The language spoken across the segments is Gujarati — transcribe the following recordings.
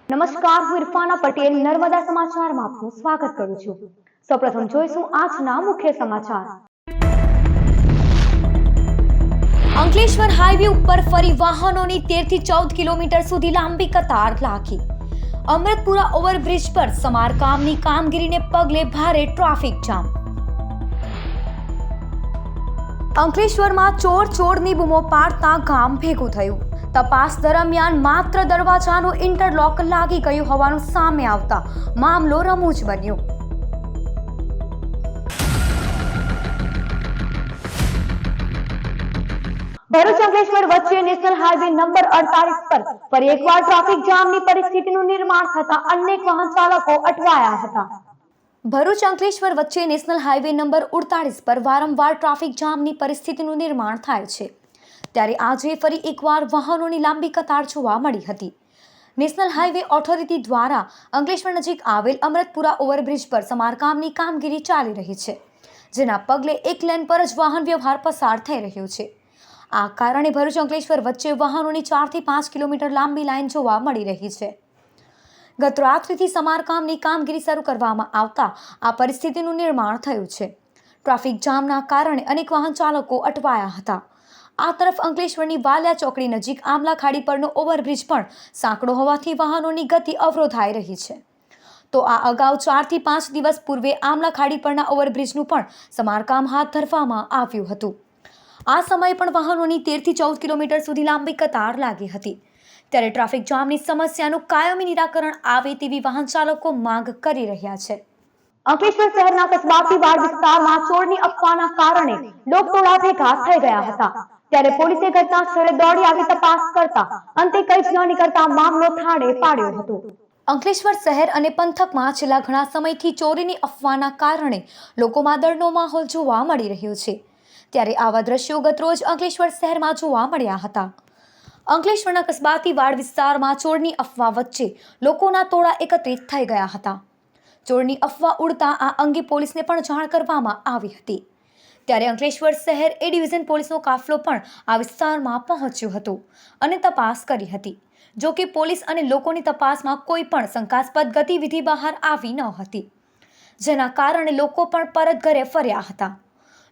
નમસ્કાર, હું ઇરફાના પટેલ નર્મદા સમાચારમાં આપનું સ્વાગત કરું છું। સૌપ્રથમ જોઈશું આજના મુખ્ય સમાચાર। અંકલેશ્વર હાઈવે ઉપર ફરી વાહનોની 13 થી 14 કિલોમીટર સુધી લાંબી કતાર લાગી। અમૃતપુરા ઓવરબ્રિજ પર સમારકામની કામગીરીને પગલે ભારે ટ્રાફિક જામ। અંકલેશ્વરમાં ચોરની બૂમો પાડતા ગામ ભેગું થયું। તપાસ દરમિયાન માત્ર દરવાજાનું ઇન્ટરલોક લાગી ગયું હોવાનું સામે આવતા મામલો રમૂજ બન્યો। ભરૂચ અંકલેશ્વર વચ્ચે નેશનલ હાઈવે નંબર 48 પર ફરી એકવાર ટ્રાફિક જામની પરિસ્થિતિનું નિર્માણ થતા અનેક વાહન ચાલકો અટવાયા હતા। ભરૂચ અંકલેશ્વર વચ્ચે નેશનલ હાઈવે નંબર 48 પર વારંવાર ટ્રાફિક જામની પરિસ્થિતિનું નિર્માણ થાય છે, ત્યારે આજે ફરી એકવાર વાહનોની લાંબી કતાર જોવા મળી હતી। નેશનલ હાઈવે ઓથોરિટી દ્વારા અંકલેશ્વર નજીક આવેલ અમૃતપુરા ઓવરબ્રિજ પર સમારકામની કામગીરી ચાલી રહી છે, જેના પગલે એક લેન પર જ વાહન વ્યવહાર પસાર થઈ રહ્યો છે। આ કારણે ભરૂચ અંકલેશ્વર વચ્ચે વાહનોની 4 થી 5 કિલોમીટર લાંબી લાઈન જોવા મળી રહી છે। ગત રાત્રિથી સમારકામની કામગીરી શરૂ કરવામાં આવતા આ પરિસ્થિતિનું નિર્માણ થયું છે। ટ્રાફિક જામના કારણે અનેક વાહન ચાલકો અટવાયા હતા। આ તરફ અંકલેશ્વરની વાલિયા ચોકડી નજીક આમલા ખાડી પરનો ઓવરબ્રિજ પણ સાંકડો હોવાથી વાહનોની ગતિ અવરોધાઈ રહી છે। તો આ અગાઉ 4 થી 5 દિવસ પૂર્વે આમલા ખાડી પરના ઓવરબ્રિજનું પણ સમારકામ હાથ ધરવામાં આવ્યું હતું। આ સમયે પણ વાહનોની 13 થી 14 કિલોમીટર સુધી લાંબી કતાર લાગી હતી, ત્યારે ટ્રાફિક જામની સમસ્યાનું કાયમી નિરાકરણ આવે તેવી વાહન ચાલકો માંગ કરી રહ્યા છે। અંકલેશ્વર શહેરના કસ્બાતી વાડ વિસ્તારમાં ચોરની અફવાના કારણે લોકટોળા ભેગા થઈ ગયા હતા, ત્યારે પોલીસે ઘટના સ્થળે દોડી આવી તપાસ કરતા અંતે કંઈ જ ન નીકળતા મામલો થાળે પાડ્યો હતો। અંકલેશ્વર શહેર અને પંથકમાં છેલ્લા ઘણા સમયથી ચોરીની અફવાના કારણે લોકોમાં ડરનો માહોલ જોવા મળી રહ્યો છે, ત્યારે આવા દ્રશ્યો ગતરોજ અંકલેશ્વર શહેરમાં જોવા મળ્યા હતા। અંકલેશ્વરના કસ્બાતી વાડ વિસ્તારમાં ચોરની અફવા વચ્ચે લોકોના ટોળા એકત્રિત થઈ ગયા હતા। ચોરની અફવા ઉડતા આ અંગે પોલીસને પણ જાણ કરવામાં આવી હતી, ત્યારે અંકલેશ્વર શહેર એ ડિવિઝન પોલીસનો કાફલો પણ આ વિસ્તારમાં પહોંચ્યો હતો અને તપાસ કરી હતી। જો કે પોલીસ અને લોકોની તપાસમાં કોઈ પણ શંકાસ્પદ ગતિવિધિ બહાર આવી ન હતી, જેના કારણે લોકો પણ પરત ઘરે ફર્યા હતા।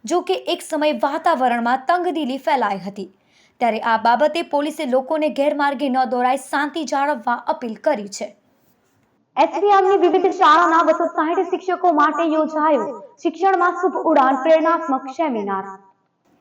જો કે એક સમય વાતાવરણમાં તંગદિલી ફેલાઈ હતી, ત્યારે આ બાબતે પોલીસે લોકોને ગેરમાર્ગે ન દોરાય શાંતિ જાળવવા અપીલ કરી છે। એસવીએમની વિવિધ શાળાના 260 શિક્ષકો માટે યોજાયો શિક્ષણમાં શુભ ઉડાન પ્રેરણાત્મક સેમિનાર।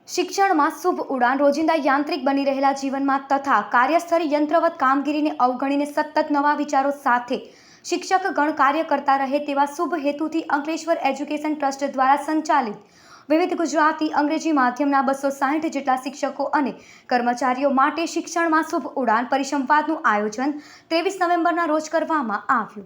શિક્ષણમાં શુભ ઉડાન રોજિંદા યાંત્રિક બની રહેલા જીવનમાં તથા કાર્યસ્થળે યંત્રવત કામગીરીને અવગણીને સતત નવા વિચારો સાથે શિક્ષકગણ કાર્ય કરતા રહે તેવા શુભ હેતુથી અંકલેશ્વર એજ્યુકેશન ટ્રસ્ટ દ્વારા સંચાલિત વિવિધ ગુજરાતી અંગ્રેજી માધ્યમના 260 જેટલા શિક્ષકો અને કર્મચારીઓ માટે શિક્ષણમાં શુભ ઉડાન પરિસંવાદનું આયોજન 23 નવેમ્બરના રોજ કરવામાં આવ્યું।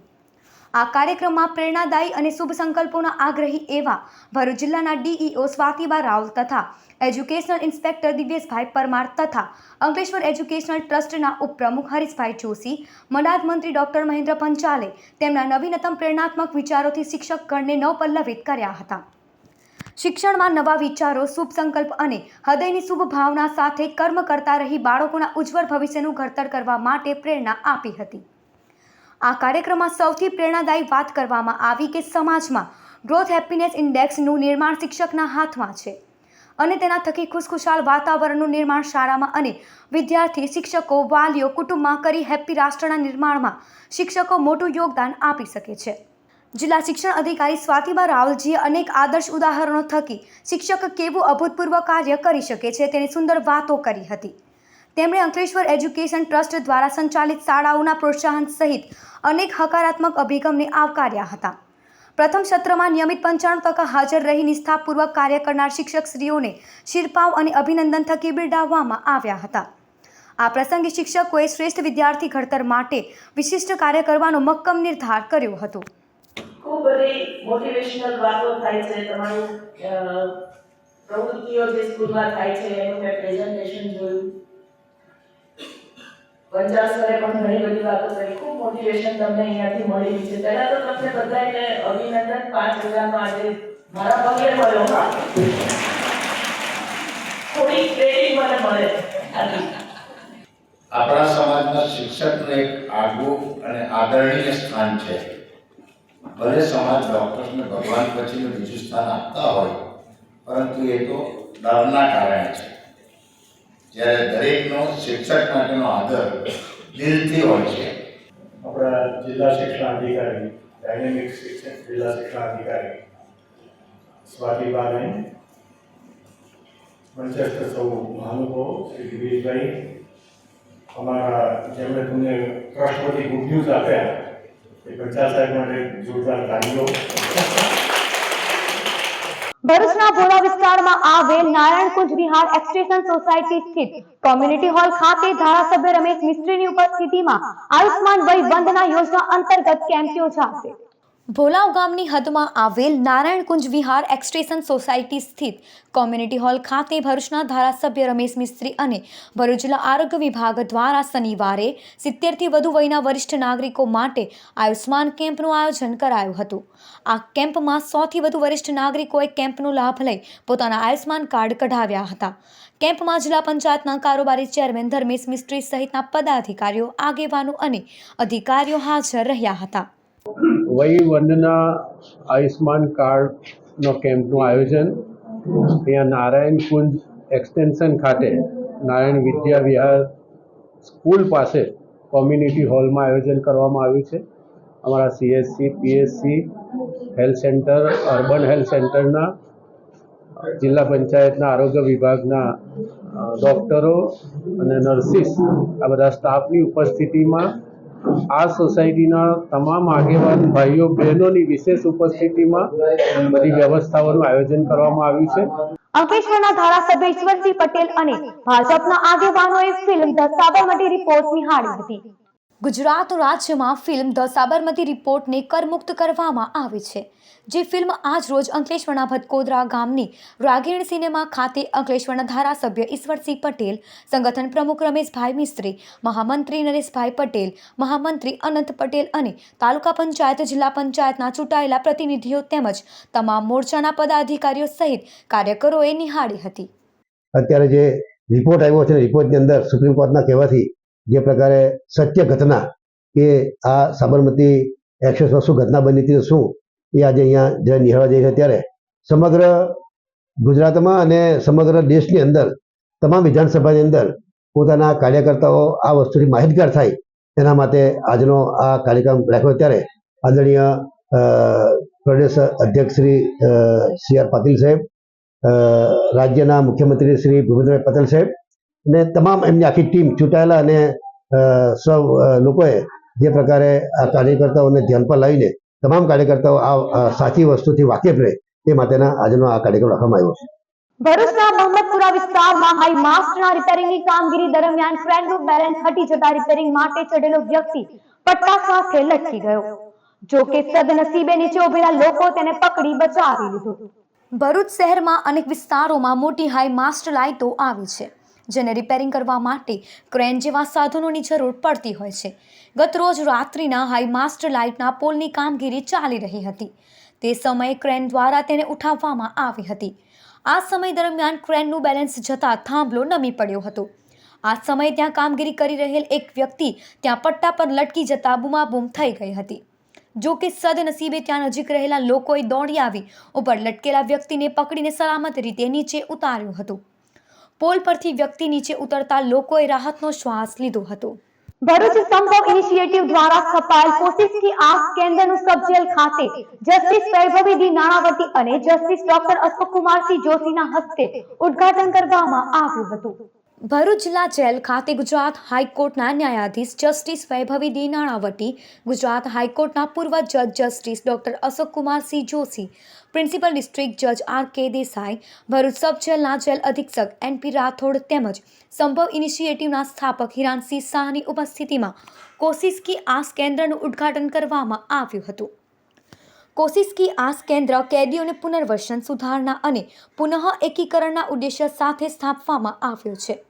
આ કાર્યક્રમમાં પ્રેરણાદાયી અને શુભ સંકલ્પોના આગ્રહી એવા ભરૂચ જિલ્લાના ડીઈઓ સ્વાતિબા રાવલ તથા એજ્યુકેશનલ ઇન્સ્પેક્ટર દિવ્યેશભાઈ પરમાર તથા અંકલેશ્વર એજ્યુકેશનલ ટ્રસ્ટના ઉપપ્રમુખ હરીશભાઈ જોશી, મનાદ મંત્રી ડોક્ટર મહેન્દ્ર પંચાલે તેમના નવીનતમ પ્રેરણાત્મક વિચારોથી શિક્ષકગણને નવપલ્લવિત કર્યા હતા। શિક્ષણમાં નવા વિચારો, શુભ સંકલ્પ અને હૃદયની શુભ ભાવના સાથે કર્મ કરતા રહી બાળકોના ઉજ્જવળ ભવિષ્યનું ઘડતર કરવા માટે પ્રેરણા આપી હતી। આ કાર્યક્રમમાં સૌથી પ્રેરણાદાયી વાત કરવામાં આવી કે સમાજમાં ગ્રોથ હેપીનેસ ઇન્ડેક્સનું નિર્માણ શિક્ષકના હાથમાં છે અને તેના થકી ખુશખુશાલ વાતાવરણનું નિર્માણ શાળામાં અને વિદ્યાર્થી, શિક્ષકો, વાલીઓ, કુટુંબમાં કરી હેપી રાષ્ટ્રના નિર્માણમાં શિક્ષકો મોટું યોગદાન આપી શકે છે। જિલ્લા શિક્ષણ અધિકારી સ્વાતિબા રાવલજીએ અનેક આદર્શ ઉદાહરણો થકી શિક્ષક કેવું અભૂતપૂર્વ કાર્ય કરી શકે છે તેની સુંદર વાતો કરી હતી। તેમણે અંકલેશ્વર એજ્યુકેશન ટ્રસ્ટ દ્વારા સંચાલિત શાળાઓના પ્રોત્સાહન સહિત અનેક હકારાત્મક અભિગમને આવકાર્યા હતા। પ્રથમ સત્રમાં નિયમિત 95% હાજર રહી નિષ્ઠાપૂર્વક કાર્ય કરનાર શિક્ષકશ્રીઓને શિરપાવ અને અભિનંદન થકી બિરદાવવામાં આવ્યા હતા। આ પ્રસંગે શિક્ષકોએ શ્રેષ્ઠ વિદ્યાર્થી ઘડતર માટે વિશિષ્ટ કાર્ય કરવાનો મક્કમ નિર્ધાર કર્યો હતો। ખૂબ બધી મોટિવેશનલ વાતો થાય છે, તમારું પ્રવૃત્તિઓ જે સ્કૂલમાં થાય છે એનું મેં પ્રેઝન્ટેશન જોયું। પંચાસરે પણ ઘણી બધી વાતો કરી, ખૂબ મોટિવેશન તમને અહીંયાથી મળેલી છે। પહેલા તો તમને બધાને અભિનંદન, 5000નો આજે મારા પગે મળ્યો। થોડી ક્રેડિટ મને મળે। આપણા સમાજના શિક્ષક શિક્ષકનું એક આગવું અને આદરણીય સ્થાન છે. ભલે સમાજ ડૉક્ટર્સને ભગવાન પછીનું બીજું સ્થાન આપતા હોય, પરંતુ એ તો ડરના કારણે છે. જ્યારે દરેકનો શિક્ષક માટેનો આદર દિલથી હોય છે. આપણા જિલ્લા શિક્ષણાધિકારી, ડાયનેમિક શિક્ષક જિલ્લા શિક્ષણાધિકારી સ્વાતિબાને, મંચસ્થ સૌ મહાનુભાવો, શ્રી ગિરીશભાઈ, અમારા જેમણે તમને ટ્રસ્ટ વતી ગુડ ન્યૂઝ આપ્યા એ પંચાયત સાહેબ માટે જોરદાર તાળીઓ. ભરૂચના ભોલા વિસ્તારમાં આવેલ નારાયણકુંજ વિહાર એક્સટેન્શન સોસાયટી સ્થિત કોમ્યુનિટી હોલ ખાતે ધારાસભ્ય રમેશ મિસ્ત્રીની ઉપસ્થિતિમાં આયુષ્માન વય વંદના યોજના અંતર્ગત કેમ્પ યોજાશે. ભોલાવ ગામની હદમાં આવેલ નારાયણકુંજ વિહાર એક્સટેન્શન સોસાયટી સ્થિત કોમ્યુનિટી હોલ ખાતે ભરૂચના ધારાસભ્ય રમેશ મિસ્ત્રી અને ભરૂચ જિલ્લા આરોગ્ય વિભાગ દ્વારા શનિવારે 70થી વધુ વયના વરિષ્ઠ નાગરિકો માટે આયુષ્માન કેમ્પનું આયોજન કરાયું હતું. આ કેમ્પમાં 100થી વધુ વરિષ્ઠ નાગરિકોએ કેમ્પનો લાભ લઈ પોતાના આયુષ્માન કાર્ડ કઢાવ્યા હતા. કેમ્પમાં જિલ્લા પંચાયતના કારોબારી ચેરમેન ધર્મેશ મિસ્ત્રી સહિતના પદાધિકારીઓ, આગેવાનો અને અધિકારીઓ હાજર રહ્યા હતા. વય વંદના આયુષ્માન કાર્ડનો કેમ્પનું આયોજન અહીંયા નારાયણકુંજ એક્સટેન્શન ખાતે નારાયણ વિદ્યા વિહાર સ્કૂલ પાસે કોમ્યુનિટી હોલમાં આયોજન કરવામાં આવ્યું છે. અમારા CSC, PSC, health centre, urban health સેન્ટરના, જિલ્લા પંચાયતના આરોગ્ય વિભાગના ડૉક્ટરો અને નર્સિસ, આ બધા સ્ટાફની ઉપસ્થિતિમાં આ સોસાયટીના તમામ આગેવાન ભાઈઓ બહેનોની વિશેષ ઉપસ્થિતિમાં બધી વ્યવસ્થાઓનું આયોજન કરવામાં આવ્યું છે. અંકલેશ્વરના ધારાસભ્ય ઈશ્વરસિંહ પટેલ અને ભાજપના આગેવાનોએ ફિલ્મ ધ સાબરમતી રિપોર્ટ નિહાળી હતી. ગુજરાત રાજ્યમાં ફિલ્મ ધ સાબરમતી રિપોર્ટને કરમુક્ત કરવામાં આવી છે. જે ફિલ્મ આજ રોજ અંકલેશ્વરના ભટકોદરા ગામની રાગીણ સિનેમા ખાતે અંકલેશ્વરના ધારાસભ્ય ઈશ્વરસિંહ પટેલ, સંગઠન પ્રમુખ રમેશભાઈ મિસ્ત્રી, મહામંત્રી નરેશભાઈ પટેલ, મહામંત્રી અનંત પટેલ અને તાલુકા પંચાયત, જિલ્લા પંચાયતના ચૂંટાયેલા પ્રતિનિધિઓ તેમજ તમામ મોરચાના પદાધિકારીઓ સહિત કાર્યકરોએ નિહાળી હતી. અત્યારે જે રિપોર્ટ આવ્યો છે, રિપોર્ટની અંદર સુપ્રીમ કોર્ટના કહેવાથી જે પ્રકારે સત્ય ઘટના કે આ સાબરમતી એક્સપ્રેસમાં શું ઘટના બની હતી, શું એ આજે અહીંયા જ્યારે નિહાળવા જઈ રહ્યા ત્યારે સમગ્ર ગુજરાતમાં અને સમગ્ર દેશની અંદર તમામ વિધાનસભાની અંદર પોતાના કાર્યકર્તાઓ આ વસ્તુથી માહિતગાર થાય તેના માટે આજનો આ કાર્યક્રમ રાખ્યો. ત્યારે આદરણીય પ્રદેશ અધ્યક્ષ શ્રી CR પાટીલ સાહેબ, રાજ્યના મુખ્યમંત્રી શ્રી ભૂપેન્દ્રભાઈ પટેલ સાહેબ અને તમામ એમની આખી ટીમ ચૂંટાયેલા અને સૌ લોકોએ જે પ્રકારે આ કાર્યકર્તાઓને ધ્યાન પર લાવીને તમામ કાર્યકર્તાઓ આ સાચી વસ્તુથી વાકેફ રહે તે માટેના આજનો આ કાર્યક્રમ રાખવામાં આવ્યો છે. ભરૂચના મોહમ્મદપુરા વિસ્તારમાં હાઈ માસ્ટના રિપેરિંગની કામગીરી દરમિયાન ક્રેનનું બેલેન્સ હટી જતા રિપેરિંગ માટે ચડેલો વ્યક્તિ પટ્ટા સાથે લટકી ગયો. જો કે સદનસીબે નીચે ઉભેલા લોકો તેને પકડી બચાવી લીધો. ભરૂચ શહેરમાં અનેક વિસ્તારોમાં મોટી હાઈ માસ્ટ લાઇટો આવી છે, જેને રિપેરિંગ કરવા માટે ક્રેન જેવા સાધનોની જરૂર પડતી હોય છે. ગત રોજ રાત્રિના હાઈ માસ્ટ લાઇટના પોલની કામગીરી ચાલી રહી હતી. તે સમયે ક્રેન દ્વારા તેને ઉઠાવવામાં આવી હતી. આ સમય દરમિયાન ક્રેનનું બેલેન્સ જતા થાંભલો નમી પડ્યો હતો. આ સમયે ત્યાં કામગીરી કરી રહેલ એક વ્યક્તિ ત્યાં પટ્ટા પર લટકી જતા બૂમાબૂમ થઈ ગઈ હતી. જો કે સદનસીબે ત્યાં નજીક રહેલા લોકોએ દોડી આવી ઉપર લટકેલા વ્યક્તિને પકડીને સલામત રીતે નીચે ઉતાર્યો હતો. પોલ પરથી વ્યક્તિ નીચે ઉતરતા લોકોએ રાહતનો શ્વાસ લીધો હતો. ભરૂચ સંભવ ઇનિશિયેટિવ દ્વારા સ્થપાયેલ કોશિશ કી આંખ કેન્દ્રનું સબ જેલ ખાતે જસ્ટિસ વૈભવી ડી નાણાવટી અને જસ્ટિસ ડોક્ટર અશોક કુમારસિંહ જોશીના હસ્તે ઉદ્ઘાટન કરવામાં આવ્યું હતું. ભરૂચ જિલ્લા જેલ ખાતે ગુજરાત હાઈકોર્ટના ન્યાયાધીશ જસ્ટિસ વૈભવી ડી નાણાવટી, ગુજરાત હાઈકોર્ટના પૂર્વ જજ justice doctor Ashok Kumarsinh Joshi, principal district જજ R.K. દેસાઈ, ભરૂચ સબ જેલના જેલ અધિક્ષક N.P. રાઠોડ તેમજ સંભવ ઇનિશિયેટિવના સ્થાપક હિરાનસિંહ શાહની ઉપસ્થિતિમાં કોશિશ કી આંખ કેન્દ્રનું ઉદ્ઘાટન કરવામાં આવ્યું હતું. કોશિશ કી આંખ કેન્દ્ર કેદીઓને પુનર્વસન, સુધારણા અને પુનઃ એકીકરણના ઉદ્દેશ્ય સાથે સ્થાપવામાં આવ્યો છે.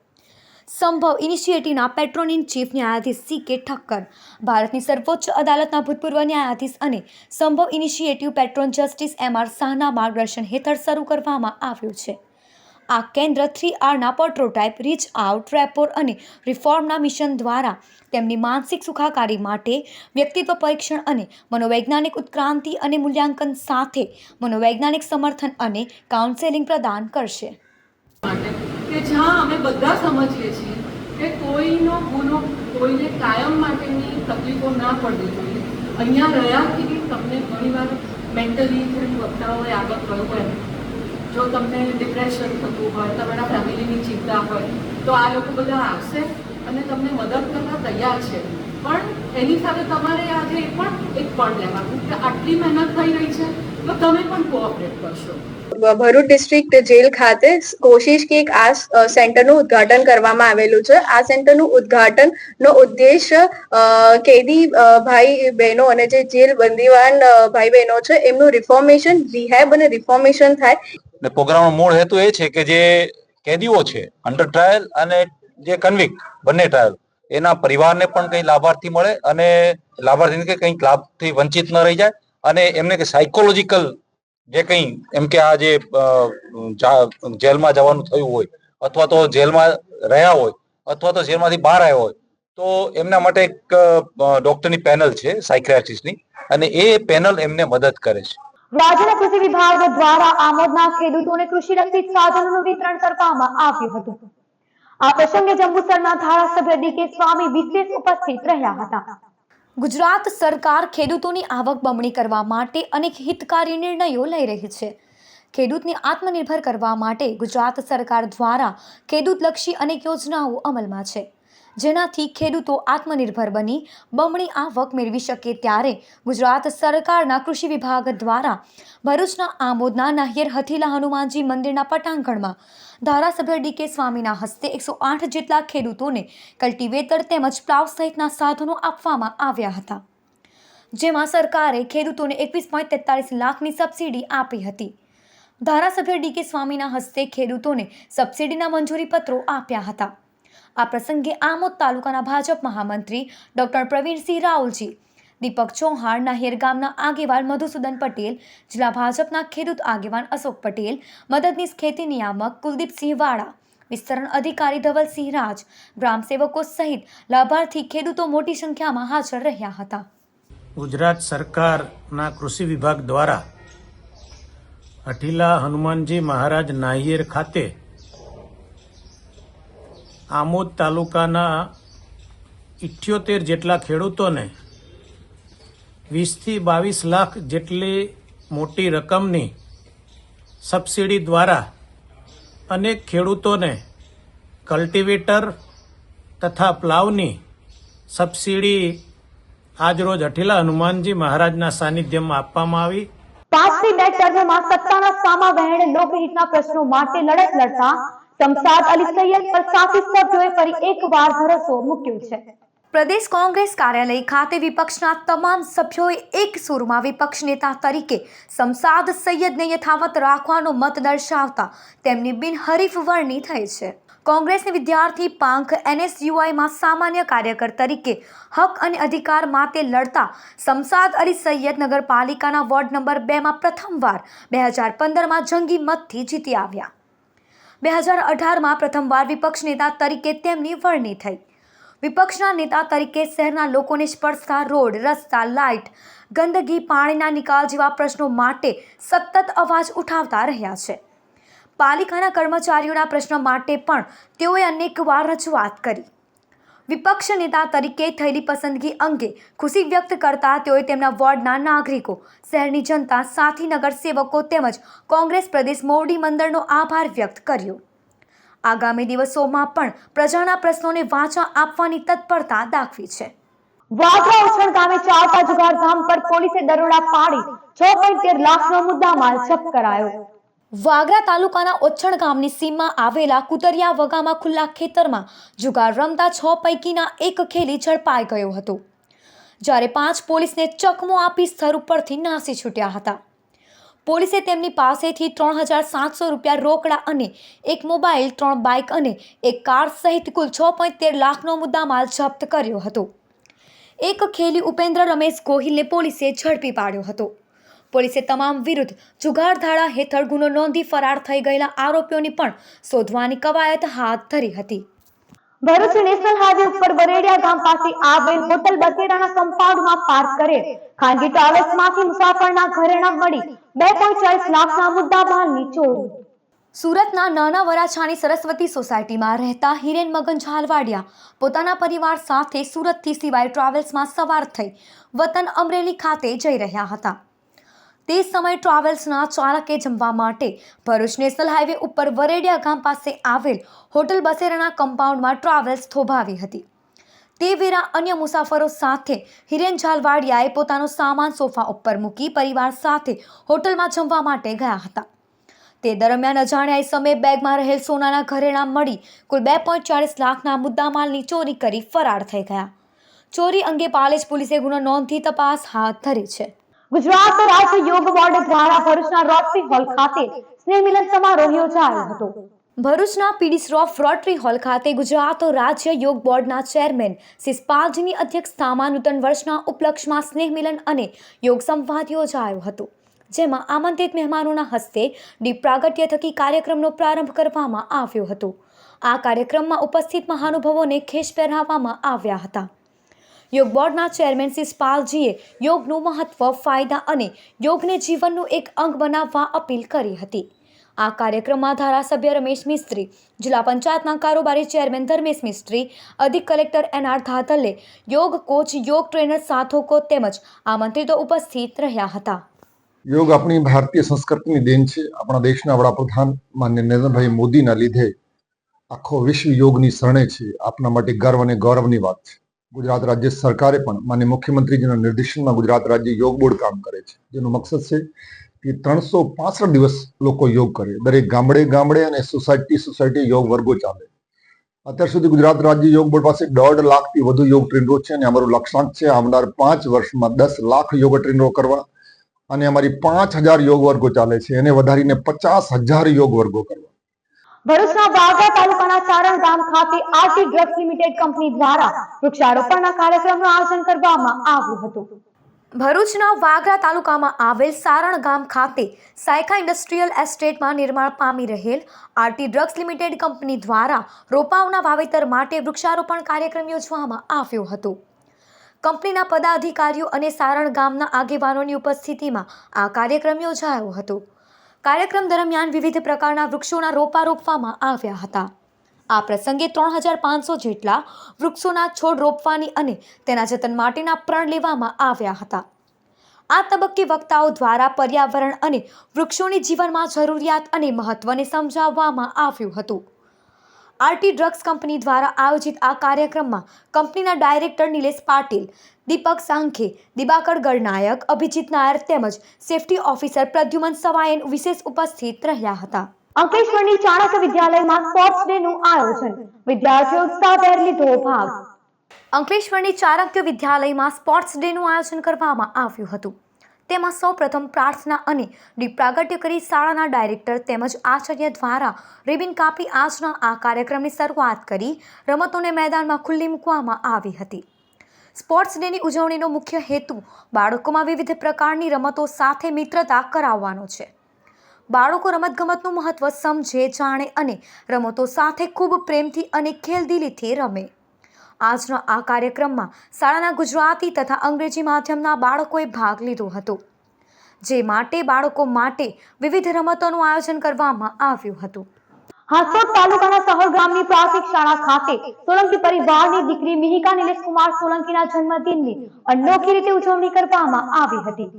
સંભવ ઇનિશિયેટિવના પેટ્રોન ઇન ચીફ ન્યાયાધીશ C.K. ઠક્કર, ભારતની સર્વોચ્ચ અદાલતના ભૂતપૂર્વ ન્યાયાધીશ અને સંભવ ઇનિશિયેટિવ પેટ્રોન જસ્ટિસ M.R. શાહના માર્ગદર્શન હેઠળ શરૂ કરવામાં આવ્યું છે. આ કેન્દ્ર 3Rના પ્રોટોટાઇપ રીચ આઉટ, રેપોર અને રિફોર્મના મિશન દ્વારા તેમની માનસિક સુખાકારી માટે વ્યક્તિત્વ પરીક્ષણ અને મનોવૈજ્ઞાનિક ઉત્ક્રાંતિ અને મૂલ્યાંકન સાથે મનોવૈજ્ઞાનિક સમર્થન અને કાઉન્સેલિંગ પ્રદાન કરશે. માટે કે જ્યાં અમે બધા સમજીએ છીએ કે કોઈનો ગુનો કોઈને કાયમ માટેની તકલીફો ના પડવી જોઈએ. અહીંયા રહ્યાથી તમને ઘણીવાર મેન્ટલી જેમ વક્તાઓએ આગળ કહ્યું હોય, જો તમને ડિપ્રેશન થતું હોય, તમારા ફેમિલીની ચિંતા હોય, તો આ લોકો બધા આવશે અને તમને મદદ કરવા તૈયાર છે. પણ એની સાથે તમારે આજે એ પણ એક પણ લેવાનું કે આટલી મહેનત થઈ રહી છે તો તમે પણ કોઓપરેટ કરશો. ભરૂચ ડિસ્ટ્રિક્ટ જેલ ખાતે કોશિશ કે એક આ સેન્ટરનું ઉદ્ઘાટન કરવામાં આવેલું છે. આ સેન્ટરનું ઉદ્ઘાટનનો ઉદ્દેશ કેદી ભાઈ બહેનો અને જે જેલ બંદીવાન ભાઈ બહેનો છે એમનું રિફોર્મેશન, રિહેબ અને રિફોર્મેશન થાય. ને પ્રોગ્રામનો મૂળ હેતુ એ છે કે જે કેદીઓ છે અંડર ટ્રાયલ અને જે કન્વિક્ટ બંને ટ્રાયલ એના પરિવારને પણ કંઈ લાભાર્થી મળે અને લાભાર્થીને કે કંઈક લાભથી વંચિત ન રહી જાય અને એમને કે સાયકોલોજીકલ જે કંઈ એમ કે આ જે જેલમાં જવાનું થયું હોય અથવા તો જેલમાં રહ્યા હોય અથવા તો જેલમાંથી બહાર આવ્યા હોય તો એમના માટે એક ડોક્ટરની પેનલ છે સાયકિયાટ્રિસ્ટની અને એ પેનલ એમને મદદ કરે છે. રાજ્યના કૃષિ વિભાગ દ્વારા આમોદના ખેડૂતોને કૃષિલક્ષી સાધનોનું વિતરણ કરવામાં આવ્યું હતું. આ પ્રસંગે જંબુસરના ધારાસભ્ય ડી.કે. સ્વામી વિશેષ ઉપસ્થિત રહ્યા હતા. ગુજરાત સરકાર ખેડૂતોની આવક બમણી કરવા માટે અનેક હિતકારી નિર્ણયો લઈ રહી છે. ખેડૂતને આત્મનિર્ભર કરવા માટે ગુજરાત સરકાર દ્વારા ખેડૂતલક્ષી અનેક યોજનાઓ અમલમાં છે, જેનાથી ખેડૂતો આત્મનિર્ભર બની બમણી આવક મેળવી શકે. ત્યારે ગુજરાત સરકારના કૃષિ વિભાગ દ્વારા ભરૂચના આમોદના નાહિર હથીલા હનુમાનજી મંદિરના પટાંગણમાં ધારાસભ્ય ડી.કે. સ્વામીના હસ્તે 108 જેટલા ખેડૂતોને કલ્ટિવેટર તેમજ પ્લાવ સહિતના સાધનો આપવામાં આવ્યા હતા, જેમાં સરકારે ખેડૂતોને 21.43 લાખની સબસિડી આપી હતી. ધારાસભ્ય ડી.કે. સ્વામીના હસ્તે ખેડૂતોને સબસિડીના મંજૂરી પત્રો આપ્યા હતા. આ પ્રસંગે આમોદ તાલુકાના ભાજપ મહામંત્રી ડોક્ટર પ્રવીણસિંહ રાઉલજી, દીપક ચૌહાણ, નાહિર ગામના આગેવાન મધુસૂદન પટેલ, જિલ્લા ભાજપના ખેડૂત આગેવાન અશોક પટેલ, મદદનીશ ખેતી નિયામક કુલદીપસિંહ વાળા, વિસ્તરણ અધિકારી ધવલસિંહ રાજ, ગ્રામસેવકો સહિત લાભાર્થી ખેડૂતો મોટી સંખ્યામાં હાજર રહ્યા હતા. ગુજરાત સરકારના કૃષિ વિભાગ દ્વારા હઠીલા હનુમાનજી મહારાજ નાહિર ખાતે આમોદ તાલુકાના 78 જેટલા ખેડૂતોને 20 થી 22 લાખ જેટલી મોટી રકમની સબસિડી દ્વારા અનેક ખેડૂતોને કલ્ટિવેટર તથા પ્લાવની સબસિડી આજરોજ હઠીલા હનુમાનજી મહારાજના સાનિધ્યમાં આપવામાં આવી. 5 થી 2 ટર્મમાં સત્તાના સામા વહેણ લોકહિતના પ્રશ્નો માટે લડત લડતા શમશાદ અલી સૈયદ પર સાથી સભ્યોએ ફરી એકવાર ભરોસો મૂક્યો છે. પ્રદેશ કોંગ્રેસ કાર્યાલય ખાતે વિપક્ષના તમામ સભ્યોએ એક સૂરમાં વિપક્ષ નેતા તરીકે શમશાદ સૈયદને યથાવત રાખવાનો મત દર્શાવતા તેમની બિનહરીફ વરણી થઈ છે. કોંગ્રેસની વિદ્યાર્થી પાંખ NSUIમાં સામાન્ય કાર્યકર તરીકે હક અને અધિકાર માટે લડતા શમશાદ અલી સૈયદ નગરપાલિકાના વોર્ડ નંબર 2માં પ્રથમવાર 2015માં જંગી મતથી જીતી આવ્યા. 2018માં પ્રથમવાર વિપક્ષ નેતા તરીકે તેમની વરણી થઈ. વિપક્ષના નેતા તરીકે શહેરના લોકોને સ્પર્શતા રોડ, રસ્તા, લાઇટ, ગંદકી, પાણીના નિકાલ જેવા પ્રશ્નો માટે સતત અવાજ ઉઠાવતા રહ્યા છે. પાલિકાના કર્મચારીઓના પ્રશ્ન માટે પણ તેઓએ અનેકવાર રજૂઆત કરી. વિપક્ષ નેતા તરીકે થયેલી પસંદગી અંગે ખુશી વ્યક્ત કરતા તેઓએ તેમના વોર્ડના નાગરિકો, શહેરની જનતા, સાથી નગરસેવકો તેમજ કોંગ્રેસ પ્રદેશ મોવડી મંડળનો આભાર વ્યક્ત કર્યો. આગામી દિવસોમાં પણ પ્રજાના પ્રશ્નોને વાચા આપવાની તત્પરતા દાખવી છે. વાગરા ઉછણ ગામે ચાલતા જુગારધામ પર પોલીસે દરોડા પાડી 6.13 લાખનો મુદ્દામાલ જપ્ત કરાયો. વાગરા તાલુકાના ઓછણ ગામની સીમમાં આવેલા કુતરિયા વગામાં ખુલ્લા ખેતરમાં જુગાર રમતા 6 પૈકીના એક ખેલી ઝડપાઈ ગયો હતો, જ્યારે 5 પોલીસને ચકમો આપી સ્થળ ઉપરથી નાસી છૂટ્યા હતા. પોલીસે તેમની પાસેથી 3,700 રૂપિયા રોકડા અને એક મોબાઈલ, 3 બાઇક અને એક કાર સહિત કુલ 6.13 લાખનો મુદ્દામાલ જપ્ત કર્યો હતો. એક ખેલી ઉપેન્દ્ર રમેશ ગોહિલને પોલીસે ઝડપી પાડ્યો હતો. પોલીસે તમામ વિરુદ્ધ જુગાર ધારા હેઠળ ગુનો નોંધી ફરાર થઈ ગયેલા આરોપીઓની પણ શોધવાની કવાયત હાથ ધરી હતી. ભરૂચ નેશનલ હાઈવે ઉપર વરેડિયા ગામ પાસે આવેલ હોટલ બસેરાના કમ્પાઉન્ડમાં પાર્ક કરેલ ખાનગી ટ્રાવેલ્સમાંથી મુસાફરના ઘરેણાં મળી 2.40 લાખના મુદ્દામાલની ચોરી. સુરતના નાના વરાછાની સરસ્વતી સોસાયટીમાં રહેતા હિરેન મગન ઝાલવાડિયા પોતાના પરિવાર સાથે સુરતથી સિવાય ટ્રાવેલ્સમાં સવાર થઈ વતન અમરેલી ખાતે જઈ રહ્યા હતા. તે સમયે ટ્રાવેલ્સના ચાલકે જમવા માટે ભરૂચ નેશનલ હાઈવે ઉપર વરેડિયા ગામ પાસે આવેલ હોટલ બસેરાના કમ્પાઉન્ડમાં ટ્રાવેલ્સ થોભાવી હતી. તે વેળા અન્ય મુસાફરો સાથે હિરેન ઝાલવાડિયાએ પોતાનો સામાન સોફા ઉપર મૂકી પરિવાર સાથે હોટલમાં જમવા માટે ગયા હતા. તે દરમિયાન અજાણ્યાએ સમયે બેગમાં રહેલ સોનાના ઘરેણાં મળી કુલ 2.40 લાખના મુદ્દામાલની ચોરી કરી ફરાર થઈ ગયા. ચોરી અંગે પાલેજ પોલીસે ગુનો નોંધી તપાસ હાથ ધરી છે. ગુજરાત રાજ્ય યોગ બોર્ડ દ્વારા ભરૂચના રોટરી હોલ ખાતે સ્નેહ મિલન સમારોહ યોજાયો હતો. ભરૂચના પીડી શ્રોફ રોટરી હોલ ખાતે ગુજરાત રાજ્ય યોગ બોર્ડના ચેરમેન સિસ્પાલજીની અધ્યક્ષતામાં નૂતન વર્ષના ઉપલક્ષમાં સ્નેહ મિલન અને યોગ સંવાદ યોજાયો હતો. જેમાં આમંત્રિત મહેમાનોના હસ્તે દીપ પ્રાગટ્ય થકી કાર્યક્રમનો પ્રારંભ કરવામાં આવ્યો હતો. આ કાર્યક્રમમાં ઉપસ્થિત મહાનુભાવોને ખેસ પહેરાવવામાં આવ્યા હતા. યોગ બોર્ડના ચેરમેન સિસ્પાલજીએ યોગનું મહત્વ, ફાયદા અને યોગને જીવનનું એક અંગ બનાવવા અપીલ કરી હતી. આ કાર્યક્રમમાં ધારાસભ્ય રમેશ મિસ્ત્રી, જિલ્લા પંચાયતના કારોબારી ચેરમેન ધર્મેશ મિસ્ત્રી, અધિક કલેક્ટર NR ધાધલે, યોગ કોચ, યોગ ટ્રેનર, સાધકો તેમજ આમંત્રિતો ઉપસ્થિત રહ્યા હતા. યોગ આપણી ભારતીય સંસ્કૃતિની દેન છે. આપણા દેશના વડાપ્રધાન માનનીય નરેન્દ્રભાઈ મોદીના લીધે આખો વિશ્વ યોગની શરણે છે. આપના માટે ગર્વ અને ગૌરવની વાત છે. ગુજરાત રાજ્ય સરકારે પણ માનનીય મુખ્યમંત્રીજીના નિર્દેશનમાં ગુજરાત રાજ્ય યોગ બોર્ડ કામ કરે છે. જેનો મકસદ છે કે 365 દિવસ લોકો યોગ કરે. દરેક ગામડે ગામડે અને સોસાયટી યોગ વર્ગો ચાલે. અત્યાર સુધી ગુજરાત રાજ્ય યોગ બોર્ડ પાસે 1.5 લાખથી વધુ યોગ ટ્રેનરો છે અને અમારું લક્ષ્યાંક છે આવનાર 5 વર્ષમાં 10 લાખ યોગ ટ્રેનરો કરવા અને અમારી 5000 યોગ વર્ગો ચાલે છે એને વધારીને 50,000 યોગ વર્ગો કરવા. ભરૂચના વાગરા તાલુકાના સારણ ગામ ખાતે આરટી ડ્રગ્સ લિમિટેડ કંપની દ્વારા વૃક્ષારોપણના કાર્યક્રમનું આયોજન કરવામાં આવ્યું હતું. ભરૂચના વાગરા તાલુકામાં આવેલ સારણ ગામ ખાતે સાયકા ઇન્ડસ્ટ્રીયલ એસ્ટેટમાં નિર્માણ પામી રહેલ આરટી ડ્રગ્સ લિમિટેડ કંપની દ્વારા રોપાઓના વાવેતર માટે વૃક્ષારોપણ કાર્યક્રમ યોજવામાં આવ્યો હતો. કંપનીના પદાધિકારીઓ અને સારણ ગામના આગેવાનોની ઉપસ્થિતિમાં આ કાર્યક્રમ યોજાયો હતો. કાર્યક્રમ દરમિયાન વિવિધ પ્રકારના વૃક્ષોના રોપા રોપવામાં આવ્યા હતા. આ પ્રસંગે 3500 જેટલા વૃક્ષોના છોડ રોપવાની અને તેના જતન માટેના પ્રણ લેવામાં આવ્યા હતા. આ તબક્કે વક્તાઓ દ્વારા પર્યાવરણ અને વૃક્ષોની જીવનમાં જરૂરિયાત અને મહત્વને સમજાવવામાં આવ્યું હતું. આરટી ડ્રગ્સ કંપની દ્વારા આયોજિત આ કાર્યક્રમમાં કંપનીના ડાયરેક્ટર નિલેશ પાટીલ, દીપક સાંખે, દિબાકર ગણનાયક, અભિજીત નાયર તેમજ સેફટી ઓફિસર પ્રદ્યુમન સવાયન વિશેષ ઉપસ્થિત રહ્યા હતા. અંકલેશ્વરની ચાણક્ય વિદ્યાલયમાં સ્પોર્ટ્સ ડેનું આયોજન, વિદ્યાર્થીઓ ઉત્સાહભેર લીધો ભાગ. અંકલેશ્વરની ચાણક્ય વિદ્યાલયમાં સ્પોર્ટ્સ ડેનું આયોજન કરવામાં આવ્યું હતું. તેમાં સૌપ્રથમ પ્રાર્થના અને દીપ પ્રાગટ્ય કરી શાળાના ડાયરેક્ટર તેમજ આચાર્ય દ્વારા રિબિન કાપી આજના આ કાર્યક્રમની શરૂઆત કરી રમતોને મેદાનમાં ખુલ્લી મૂકવામાં આવી હતી. સ્પોર્ટ્સ ડેની ઉજવણીનો મુખ્ય હેતુ બાળકોમાં વિવિધ પ્રકારની રમતો સાથે મિત્રતા કરાવવાનો છે. બાળકો રમતગમતનું મહત્વ સમજે, જાણે અને રમતો સાથે ખૂબ પ્રેમથી અને ખેલદિલીથી રમે. આજના આ કાર્યક્રમમાં શાળાના ગુજરાતી તથા અંગ્રેજી માધ્યમના બાળકોએ ભાગ લીધો હતો, જે માટે બાળકો માટે વિવિધ રમતોનું આયોજન કરવામાં આવ્યું હતું. હાસોટ તાલુકાના સહોર ગામની પ્રાથમિક શાળા ખાતે સોલંકી પરિવારની દીકરી મિહિકા નિલેશકુમાર સોલંકીના જન્મદિનની અનોખી રીતે ઉજવણી કરવામાં આવી હતી.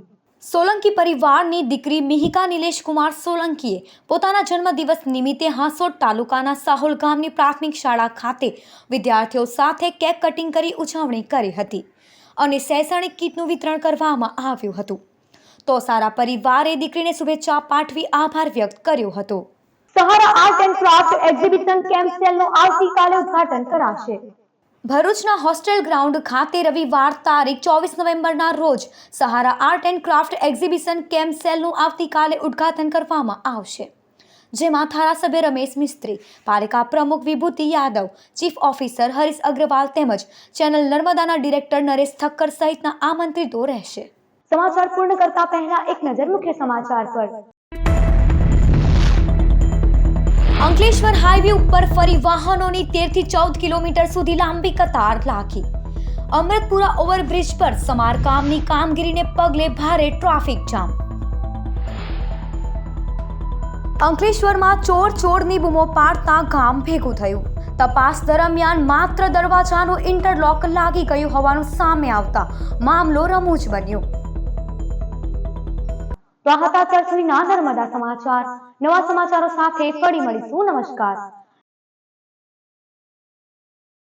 સોલંકી પરિવારની દીકરી મિહિકા નિલેશકુમાર સોલંકીએ પોતાના જન્મદિવસ નિમિત્તે હાસોટ તાલુકાના સાહોલ ગામની પ્રાથમિક શાળા ખાતે વિદ્યાર્થીઓ સાથે કેક કટિંગ કરી ઉજવણી કરી હતી અને શૈક્ષણિક કીટનું વિતરણ કરવામાં આવ્યું હતું. તો સારા પરિવારે દીકરીને શુભેચ્છા પાઠવી આભાર વ્યક્ત કર્યો હતો. Sahara art and craft exhibition camp સેલનું આવતીકાલે ઉદ્ઘાટન કરાશે. ભરૂચના હોસ્ટેલ ગ્રાઉન્ડ ખાતે રવિવાર તારીખ 24 નવેમ્બરના રોજ Sahara art and craft exhibition camp સેલનું આવતીકાલે ઉદ્ઘાટન કરવામાં આવશે, જેમાં ધારાસભ્ય રમેશ મિસ્ત્રી, પાલિકા પ્રમુખ વિભૂતિ યાદવ, ચીફ ઓફિસર હરીશ અગ્રવાલ તેમજ ચેનલ નર્મદાના ડિરેક્ટર નરેશ ઠક્કર સહિતના આમંત્રિતો રહેશે. સમાચાર પૂર્ણ કરતા પહેલા એક નજર મુખ્ય સમાચાર પર। અંકલેશ્વર હાઈવે ઉપર ફરી વાહનોની 13 થી 14 કિલોમીટર સુધી લાંબી કતાર લાગી। અમૃતપુરા ઓવરબ્રિજ પર સમારકામની કામગીરીને પગલે ભારે ટ્રાફિક જામ। અંકલેશ્વરમાં ચોરની બૂમો પાડતા ગામ ભેગું થયું। તપાસ દરમિયાન માત્ર દરવાજાનું ઇન્ટરલોક લાગી ગયું હોવાનું સામે આવતા મામલો રમૂજ બન્યો। તો આ હતા અત્યાર સુધીના નર્મદા સમાચાર। નવા સમાચારો સાથે ફરી મળીશું। નમસ્કાર।